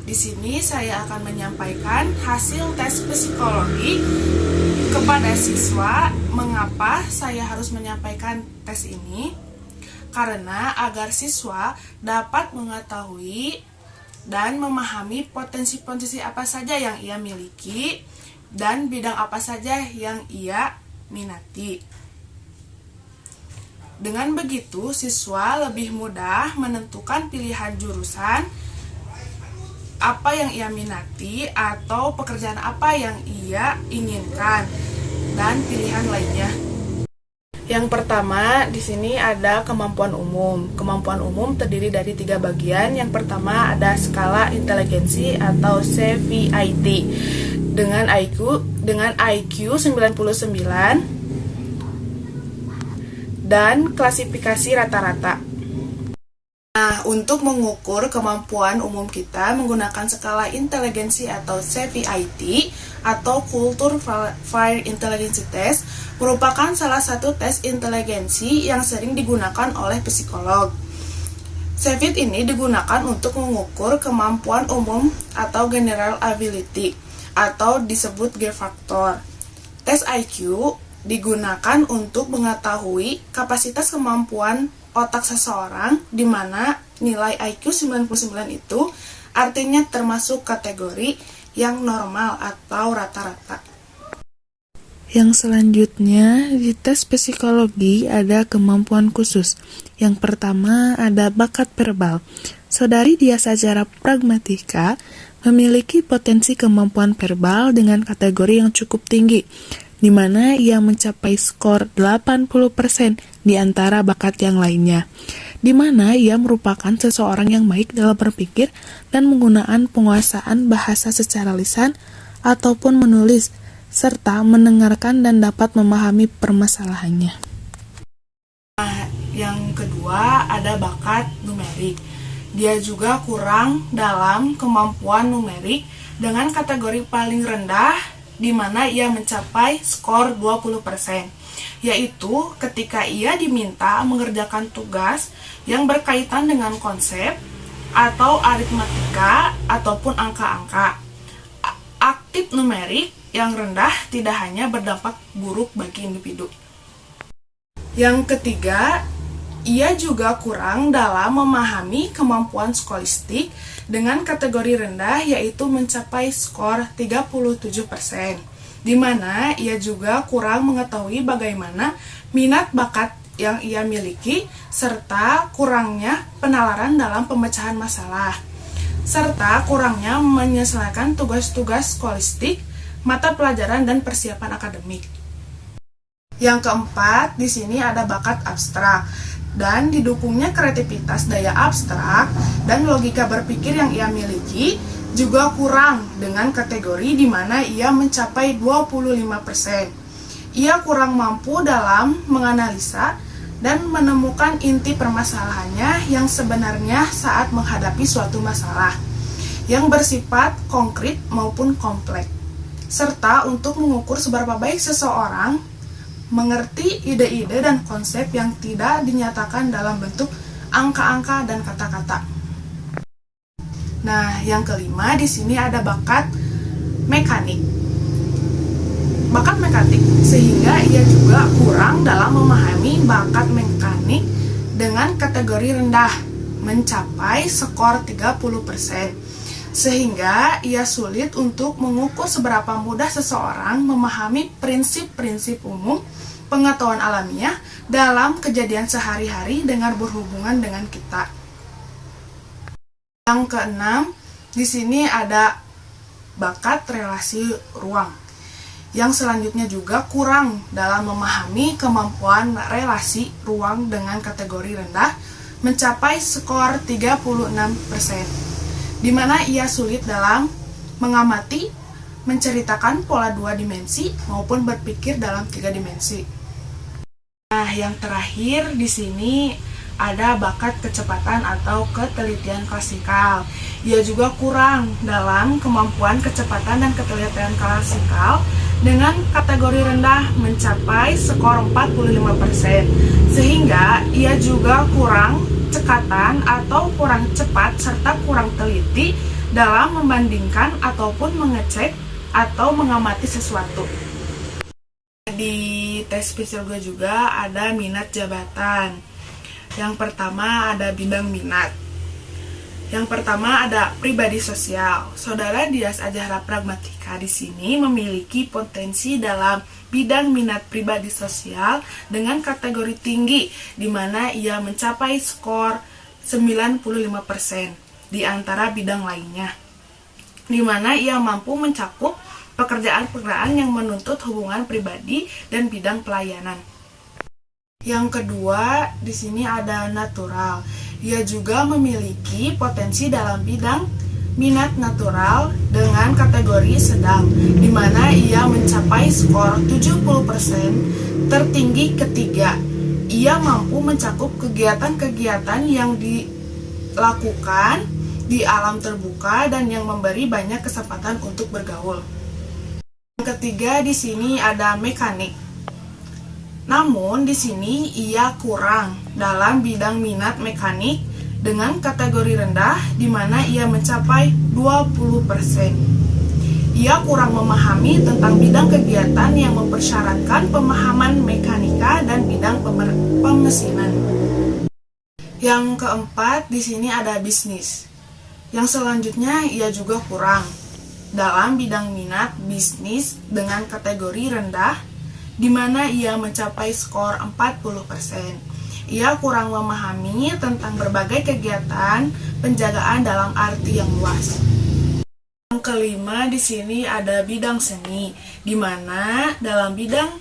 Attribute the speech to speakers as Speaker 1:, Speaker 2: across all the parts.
Speaker 1: Di sini saya akan menyampaikan hasil tes psikologi kepada siswa. Mengapa saya harus menyampaikan tes ini? Karena agar siswa dapat mengetahui dan memahami potensi-potensi apa saja yang ia miliki dan bidang apa saja yang ia minati. Dengan begitu, siswa lebih mudah menentukan pilihan jurusan apa yang ia minati atau pekerjaan apa yang ia inginkan dan pilihan lainnya. Yang pertama, di sini ada kemampuan umum. Kemampuan umum terdiri dari 3 bagian. Yang pertama ada skala inteligensi atau CVIT dengan IQ 99 dan klasifikasi rata-rata. Nah, untuk mengukur kemampuan umum kita menggunakan skala inteligensi atau CVIT atau Culture Fire Intelligence Test merupakan salah satu tes inteligensi yang sering digunakan oleh psikolog. CVIT ini digunakan untuk mengukur kemampuan umum atau general ability atau disebut G factor. Tes IQ digunakan untuk mengetahui kapasitas kemampuan otak seseorang, di mana nilai IQ 99 itu artinya termasuk kategori yang normal atau rata-rata.
Speaker 2: Yang selanjutnya di tes psikologi ada kemampuan khusus. Yang pertama ada bakat verbal. Saudari Dia Sajara Pragmatika memiliki potensi kemampuan verbal dengan kategori yang cukup tinggi, di mana ia mencapai skor 80% di antara bakat yang lainnya, di mana ia merupakan seseorang yang baik dalam berpikir dan menggunakan penguasaan bahasa secara lisan ataupun menulis, serta mendengarkan dan dapat memahami permasalahannya.
Speaker 1: Nah, yang kedua ada bakat numerik. Dia juga kurang dalam kemampuan numerik dengan kategori paling rendah, di mana ia mencapai skor 20%, yaitu ketika ia diminta mengerjakan tugas yang berkaitan dengan konsep atau aritmatika ataupun angka-angka. Aktif numerik yang rendah tidak hanya berdampak buruk bagi individu. Yang ketiga, ia juga kurang dalam memahami kemampuan skolastik dengan kategori rendah, yaitu mencapai skor 37%, di mana ia juga kurang mengetahui bagaimana minat bakat yang ia miliki, serta kurangnya penalaran dalam pemecahan masalah, serta kurangnya menyelesaikan tugas-tugas skolastik, mata pelajaran, dan persiapan akademik. Yang keempat, di sini ada bakat abstrak, dan didukungnya kreativitas daya abstrak dan logika berpikir yang ia miliki juga kurang dengan kategori di mana ia mencapai 25%. Ia kurang mampu dalam menganalisa dan menemukan inti permasalahannya yang sebenarnya saat menghadapi suatu masalah yang bersifat konkret maupun kompleks, serta untuk mengukur seberapa baik seseorang mengerti ide-ide dan konsep yang tidak dinyatakan dalam bentuk angka-angka dan kata-kata. Nah, yang kelima di sini ada bakat mekanik. Bakat mekanik sehingga ia juga kurang dalam memahami bakat mekanik dengan kategori rendah, mencapai skor 30%. Sehingga ia sulit untuk mengukur seberapa mudah seseorang memahami prinsip-prinsip umum pengetahuan alamiah dalam kejadian sehari-hari dengan berhubungan dengan kita. Yang keenam, di sini ada bakat relasi ruang. Yang selanjutnya juga kurang dalam memahami kemampuan relasi ruang dengan kategori rendah, mencapai skor 36%. di mana ia sulit dalam mengamati, menceritakan pola 2 dimensi maupun berpikir dalam 3 dimensi. Nah, yang terakhir di sini ada bakat kecepatan atau ketelitian klasikal. Ia juga kurang dalam kemampuan kecepatan dan ketelitian klasikal dengan kategori rendah mencapai skor 45%, sehingga ia juga kurang cekatan atau kurang cepat serta kurang teliti dalam membandingkan ataupun mengecek atau mengamati sesuatu. Di tes psikologi juga ada minat jabatan. Yang pertama ada bidang minat. Yang pertama ada pribadi sosial. Saudara Dias Azahra Pragmatika di sini memiliki potensi dalam bidang minat pribadi sosial dengan kategori tinggi, di mana ia mencapai skor 95% di antara bidang lainnya, di mana ia mampu mencakup pekerjaan-pekerjaan yang menuntut hubungan pribadi dan bidang pelayanan. Yang kedua, di sini ada natural. Ia juga memiliki potensi dalam bidang minat natural dengan kategori sedang, di mana ia mencapai skor 70%, tertinggi ketiga. Ia mampu mencakup kegiatan-kegiatan yang dilakukan di alam terbuka dan yang memberi banyak kesempatan untuk bergaul. Yang ketiga, di sini ada mekanik. Namun di sini ia kurang dalam bidang minat mekanik dengan kategori rendah, di mana ia mencapai 20%. Ia kurang memahami tentang bidang kegiatan yang mempersyaratkan pemahaman mekanika dan bidang pemesinan. Yang keempat, di sini ada bisnis. Yang selanjutnya ia juga kurang dalam bidang minat bisnis dengan kategori rendah, di mana ia mencapai skor 40%. Ia kurang memahami tentang berbagai kegiatan penjagaan dalam arti yang luas. Yang kelima, di sini ada bidang seni, di mana dalam bidang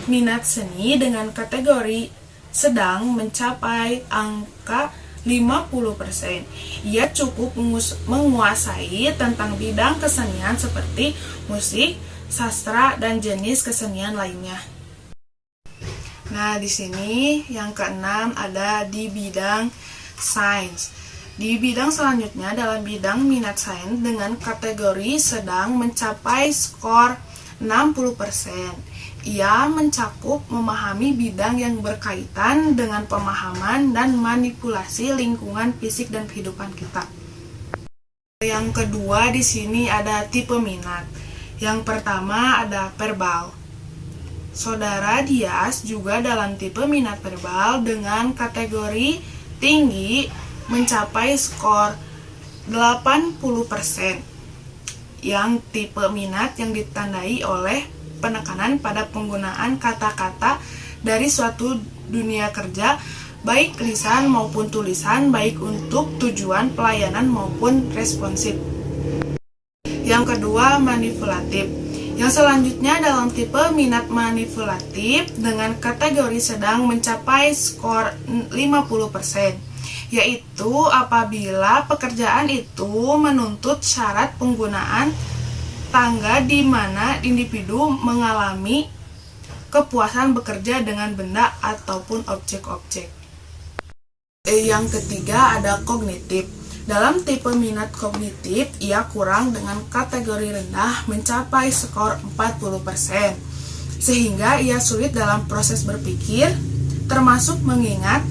Speaker 1: minat seni dengan kategori sedang mencapai angka 50%. Ia cukup menguasai tentang bidang kesenian seperti musik, sastra, dan jenis kesenian lainnya. Nah, di sini yang keenam ada di bidang sains. Di bidang selanjutnya dalam bidang minat sains dengan kategori sedang mencapai skor 60%. Ia mencakup memahami bidang yang berkaitan dengan pemahaman dan manipulasi lingkungan fisik dan kehidupan kita. Yang kedua, di sini ada tipe minat. Yang pertama ada verbal. Saudara Dias juga dalam tipe minat verbal dengan kategori tinggi mencapai skor 80%. Yang tipe minat yang ditandai oleh penekanan pada penggunaan kata-kata dari suatu dunia kerja, baik lisan maupun tulisan, baik untuk tujuan pelayanan maupun responsif. Yang kedua, manipulatif. Yang selanjutnya dalam tipe minat manipulatif dengan kategori sedang mencapai skor 50%, yaitu apabila pekerjaan itu menuntut syarat penggunaan tangga di mana individu mengalami kepuasan bekerja dengan benda ataupun objek-objek. Yang ketiga ada kognitif. Dalam tipe minat kognitif, ia kurang dengan kategori rendah mencapai skor 40%, sehingga ia sulit dalam proses berpikir, termasuk mengingat,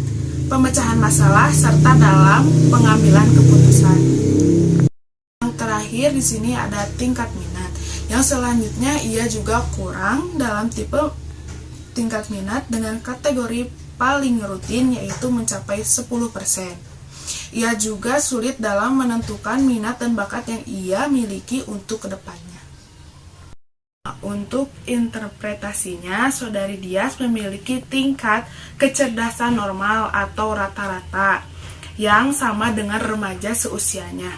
Speaker 1: pemecahan masalah, serta dalam pengambilan keputusan. Yang terakhir di sini ada tingkat minat. Yang selanjutnya ia juga kurang dalam tipe tingkat minat dengan kategori paling rutin, yaitu mencapai 10%. Ia juga sulit dalam menentukan minat dan bakat yang ia miliki untuk kedepannya. Untuk interpretasinya, Saudari Dias memiliki tingkat kecerdasan normal atau rata-rata yang sama dengan remaja seusianya.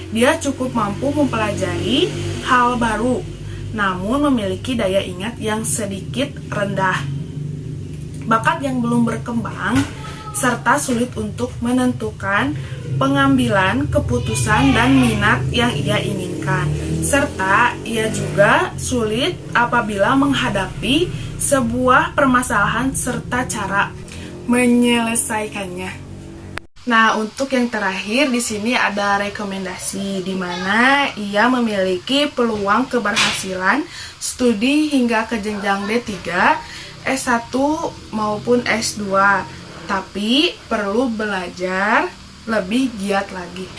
Speaker 1: Dia cukup mampu mempelajari hal baru, namun memiliki daya ingat yang sedikit rendah. Bakat yang belum berkembang serta sulit untuk menentukan pengambilan keputusan dan minat yang ia inginkan. Serta ia juga sulit apabila menghadapi sebuah permasalahan serta cara menyelesaikannya. Nah, untuk yang terakhir di sini ada rekomendasi di mana ia memiliki peluang keberhasilan studi hingga ke jenjang D3, S1 maupun S2. Tapi perlu belajar lebih giat lagi.